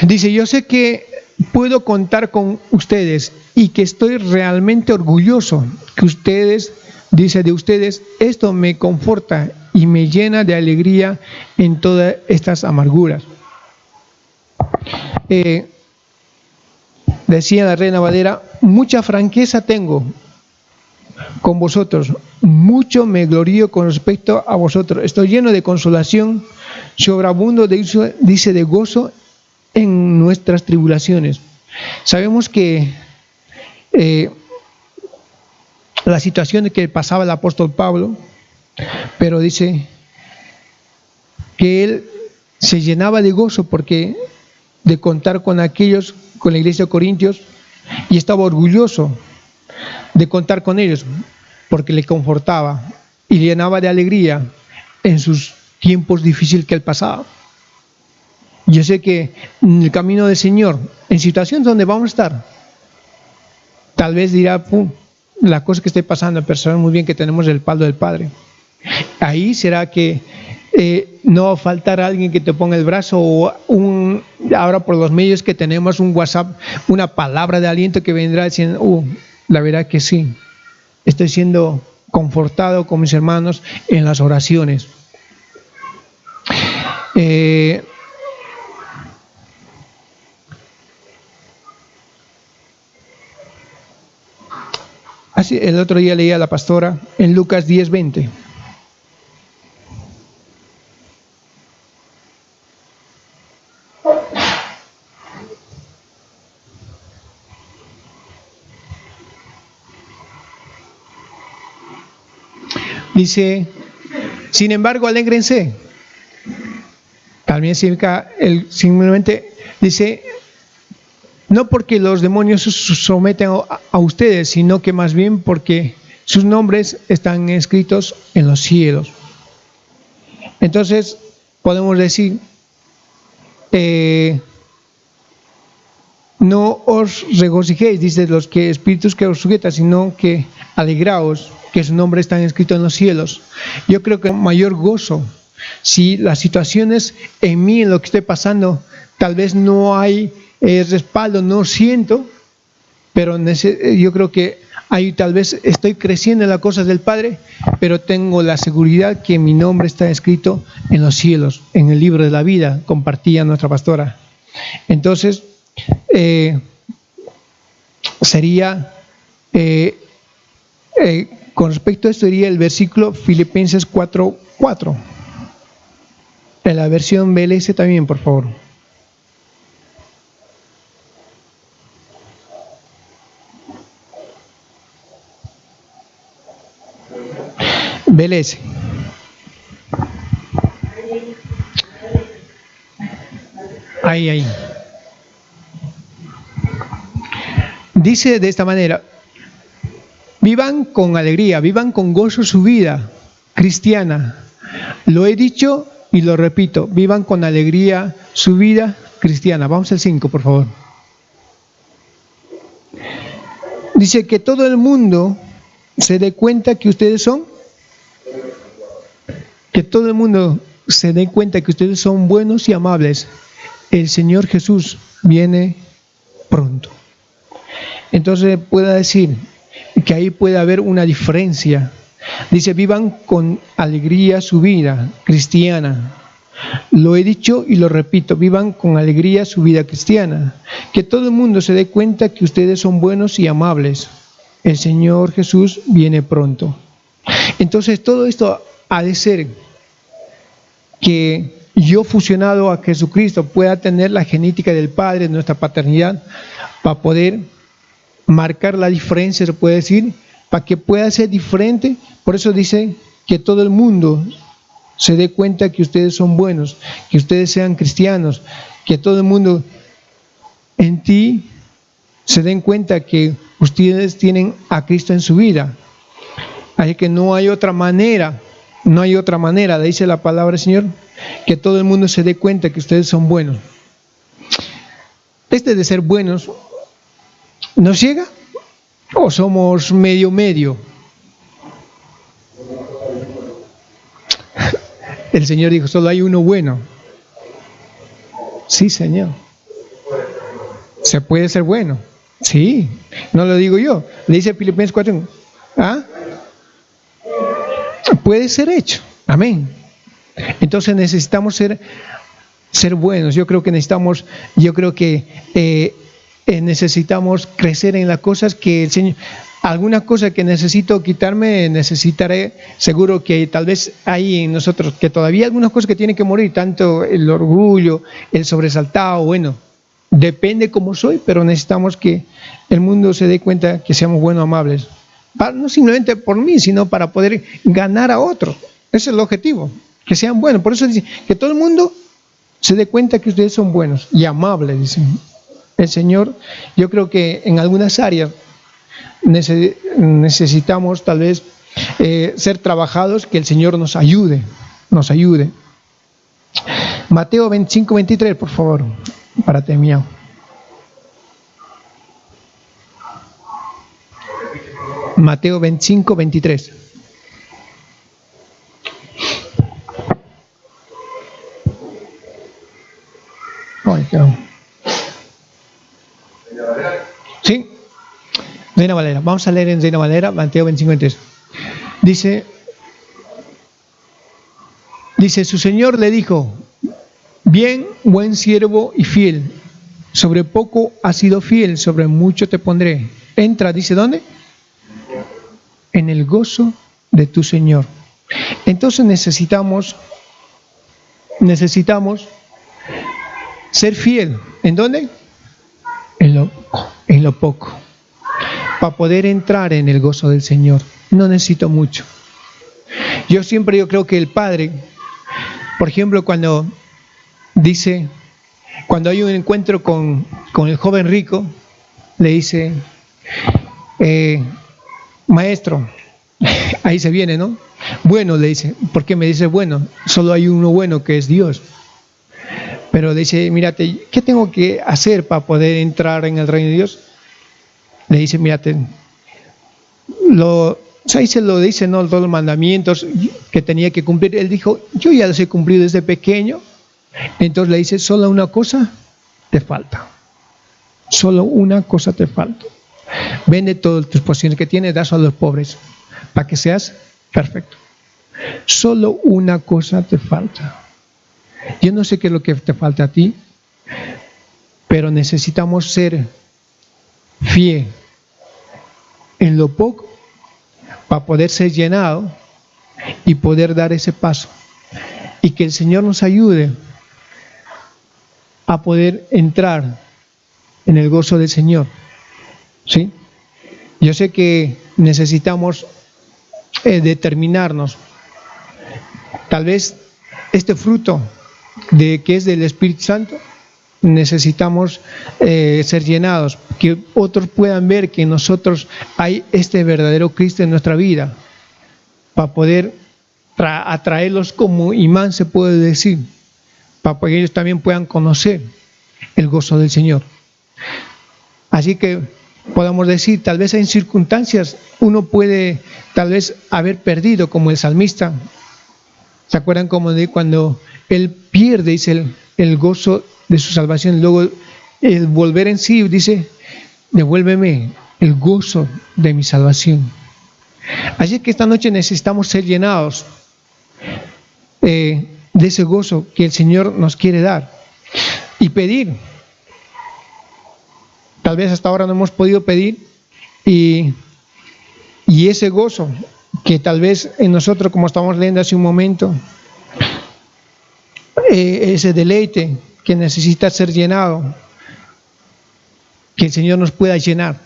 Dice, yo sé que puedo contar con ustedes y que estoy realmente orgulloso que ustedes, dice de ustedes, esto me conforta y me llena de alegría en todas estas amarguras. Decía la Reina Valera, mucha franqueza tengo con vosotros, mucho me glorío con respecto a vosotros, estoy lleno de consolación, sobreabundo dice de gozo en nuestras tribulaciones. Sabemos que la situación que pasaba el apóstol Pablo, pero dice que él se llenaba de gozo porque de contar con aquellos, con la iglesia de Corintios, y estaba orgulloso de contar con ellos porque le confortaba y le llenaba de alegría en sus tiempos difíciles que él pasaba. Yo sé que en el camino del Señor, en situaciones donde vamos a estar, tal vez dirá, la cosa que esté pasando, pero sabemos muy bien que tenemos el palo del Padre. Ahí será que no va a faltar alguien que te ponga el brazo o ahora por los medios que tenemos un WhatsApp, una palabra de aliento que vendrá diciendo, la verdad que sí, estoy siendo confortado con mis hermanos en las oraciones. Así, el otro día leía a la pastora en Lucas 10:20. Dice, sin embargo, alégrense. También significa, simplemente dice, no porque los demonios se someten a ustedes, sino que más bien porque sus nombres están escritos en los cielos. Entonces, podemos decir, no os regocijéis, dice los que espíritus que os sujetan, sino que alegraos, que su nombre está escrito en los cielos. Yo creo que mayor gozo, si las situaciones en mí, en lo que estoy pasando, tal vez no hay respaldo, no siento, pero yo creo que ahí tal vez estoy creciendo en las cosas del Padre, pero tengo la seguridad que mi nombre está escrito en los cielos, en el libro de la vida, compartía nuestra pastora. Entonces, sería, con respecto a esto, sería el versículo Filipenses 4:4. En la versión BLS también, por favor. BLS. Ahí. Dice de esta manera, vivan con alegría, vivan con gozo su vida cristiana. Lo he dicho y lo repito, vivan con alegría su vida cristiana. Vamos al 5, por favor. Dice que todo el mundo se dé cuenta que ustedes son, buenos y amables. El Señor Jesús viene pronto. Entonces pueda decir que ahí puede haber una diferencia. Dice, vivan con alegría su vida cristiana. Lo he dicho y lo repito, vivan con alegría su vida cristiana. Que todo el mundo se dé cuenta que ustedes son buenos y amables. El Señor Jesús viene pronto. Entonces todo esto ha de ser que yo, fusionado a Jesucristo, pueda tener la genética del Padre, nuestra paternidad, para poder marcar la diferencia, se puede decir, para que pueda ser diferente. Por eso dice que todo el mundo se dé cuenta que ustedes son buenos, que ustedes sean cristianos, que todo el mundo en ti se den cuenta que ustedes tienen a Cristo en su vida. Así que no hay otra manera, dice la palabra del Señor, que todo el mundo se dé cuenta que ustedes son buenos. De ser buenos, ¿nos llega? ¿O somos medio? El Señor dijo, solo hay uno bueno. Sí, Señor. ¿Se puede ser bueno? Sí, no lo digo yo. Le dice Filipenses 4. ¿Ah? Puede ser hecho. Amén. Entonces necesitamos ser buenos. Yo creo que necesitamos crecer en las cosas que el Señor. Alguna cosa que necesito quitarme, necesitaré, seguro que tal vez hay en nosotros, que todavía hay algunas cosas que tienen que morir, tanto el orgullo, el sobresaltado, bueno, depende cómo soy, pero necesitamos que el mundo se dé cuenta que seamos buenos, amables. No simplemente por mí, sino para poder ganar a otros. Ese es el objetivo, que sean buenos. Por eso dice que todo el mundo se dé cuenta que ustedes son buenos y amables, dicen. El Señor, yo creo que en algunas áreas necesitamos tal vez ser trabajados, que el Señor nos ayude. Mateo 25, 23, por favor, para terminar. Mateo 25, 23. Sí, Reina Valera. Vamos a leer en Reina Valera, Mateo 25, 23. Dice, su Señor le dijo, bien, buen siervo y fiel, sobre poco has sido fiel, sobre mucho te pondré. Entra, dice, ¿dónde? En el gozo de tu Señor. Entonces necesitamos ser fiel. ¿En dónde? En lo poco. Para poder entrar en el gozo del Señor. No necesito mucho. Yo creo que el Padre, por ejemplo, cuando hay un encuentro con el joven rico, le dice, maestro, ahí se viene, ¿no? Bueno, le dice, ¿por qué me dice bueno? Solo hay uno bueno, que es Dios. Pero le dice, mírate, ¿qué tengo que hacer para poder entrar en el reino de Dios? Le dice, mírate, ahí se lo dice, ¿no? Todos los mandamientos que tenía que cumplir. Él dijo, yo ya los he cumplido desde pequeño. Entonces le dice, solo una cosa te falta. Solo una cosa te falta. Vende todas tus posesiones que tienes, das a los pobres, para que seas perfecto. Solo una cosa te falta. Yo no sé qué es lo que te falta a ti, pero necesitamos ser fiel en lo poco para poder ser llenado y poder dar ese paso. Y que el Señor nos ayude a poder entrar en el gozo del Señor. ¿Sí? Yo sé que necesitamos determinarnos. Tal vez este fruto que es del Espíritu Santo, necesitamos ser llenados, que otros puedan ver que en nosotros hay este verdadero Cristo en nuestra vida, para poder atraerlos como imán, se puede decir, para que ellos también puedan conocer el gozo del Señor. Así que podamos decir, tal vez en circunstancias uno puede tal vez haber perdido, como el salmista. ¿Se acuerdan cuando él pierde, dice, el gozo de su salvación? Luego el volver en sí, dice, devuélveme el gozo de mi salvación. Así que esta noche necesitamos ser llenados de ese gozo que el Señor nos quiere dar y pedir. Tal vez hasta ahora no hemos podido pedir, y ese gozo que tal vez en nosotros, como estábamos leyendo hace un momento, ese deleite que necesita ser llenado, que el Señor nos pueda llenar,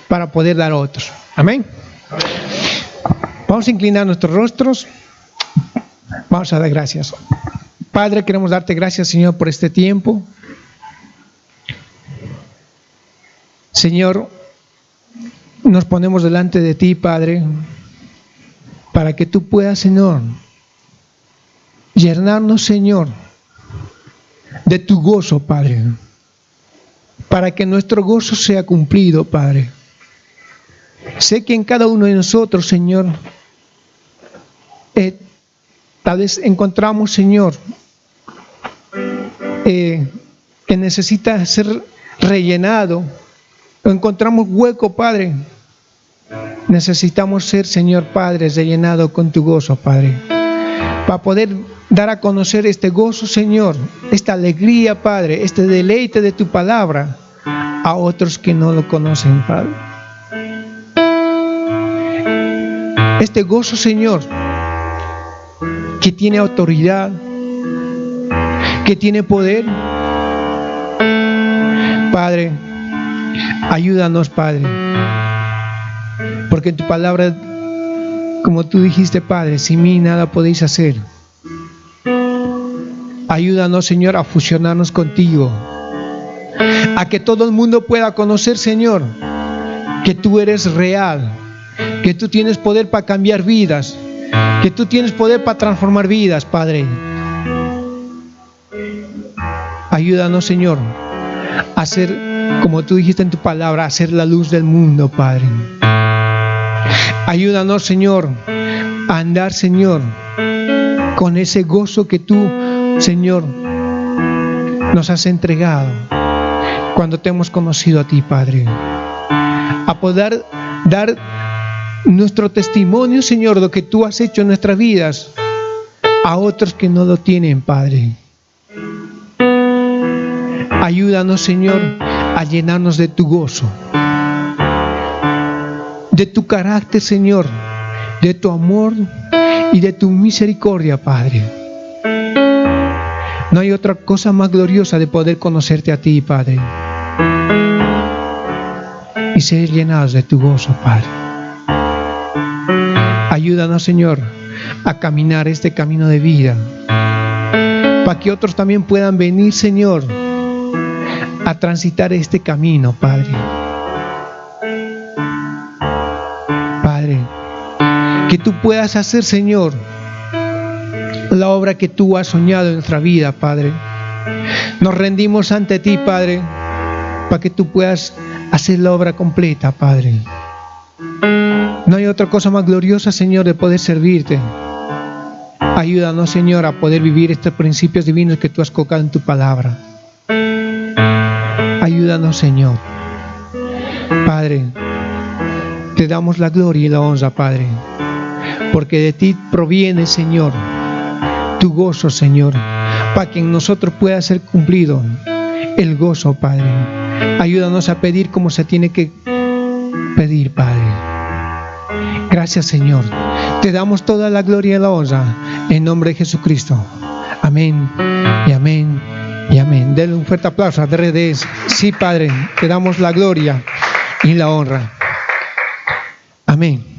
para poder dar a otros. Amén. Vamos a inclinar nuestros rostros. Vamos a dar gracias. Padre, queremos darte gracias, Señor, por este tiempo. Señor, nos ponemos delante de ti, Padre, para que tú puedas, Señor, llenarnos, Señor, de tu gozo, Padre, para que nuestro gozo sea cumplido, Padre. Sé que en cada uno de nosotros, Señor, tal vez encontramos, Señor, que necesita ser rellenado, o encontramos hueco, Padre. Necesitamos ser, Señor Padre, rellenado con tu gozo, Padre, para poder dar a conocer este gozo, Señor, esta alegría, Padre, este deleite de tu palabra a otros que no lo conocen, Padre. Este gozo, Señor, que tiene autoridad, que tiene poder. Padre, ayúdanos, Padre, porque en tu palabra, como tú dijiste, Padre, sin mí nada podéis hacer. Ayúdanos, Señor, a fusionarnos contigo, a que todo el mundo pueda conocer, Señor, que tú eres real, que tú tienes poder para cambiar vidas, que tú tienes poder para transformar vidas, Padre. Ayúdanos, Señor, a ser, como tú dijiste en tu palabra, a ser la luz del mundo, Padre. Ayúdanos, Señor, a andar, Señor, con ese gozo que tú, Señor, nos has entregado cuando te hemos conocido a ti, Padre. A poder dar nuestro testimonio, Señor, de lo que tú has hecho en nuestras vidas a otros que no lo tienen, Padre. Ayúdanos, Señor, a llenarnos de tu gozo, de tu carácter, Señor, de tu amor y de tu misericordia, Padre. No hay otra cosa más gloriosa de poder conocerte a ti, Padre, y ser llenados de tu gozo, Padre. Ayúdanos, Señor, a caminar este camino de vida, para que otros también puedan venir, Señor, a transitar este camino, Padre. Padre, que tú puedas hacer, Señor, la obra que tú has soñado en nuestra vida, Padre. Nos rendimos ante ti, Padre, para que tú puedas hacer la obra completa, Padre. No hay otra cosa más gloriosa, Señor, de poder servirte. Ayúdanos, Señor, a poder vivir estos principios divinos que tú has colocado en tu palabra. Ayúdanos, Señor. Padre, te damos la gloria y la honra, Padre, porque de ti proviene, Señor, tu gozo, Señor, para que en nosotros pueda ser cumplido el gozo, Padre. Ayúdanos a pedir como se tiene que pedir, Padre. Gracias, Señor. Te damos toda la gloria y la honra en nombre de Jesucristo. Amén y amén y amén. Denle un fuerte aplauso a RDS. Sí, Padre, te damos la gloria y la honra. Amén.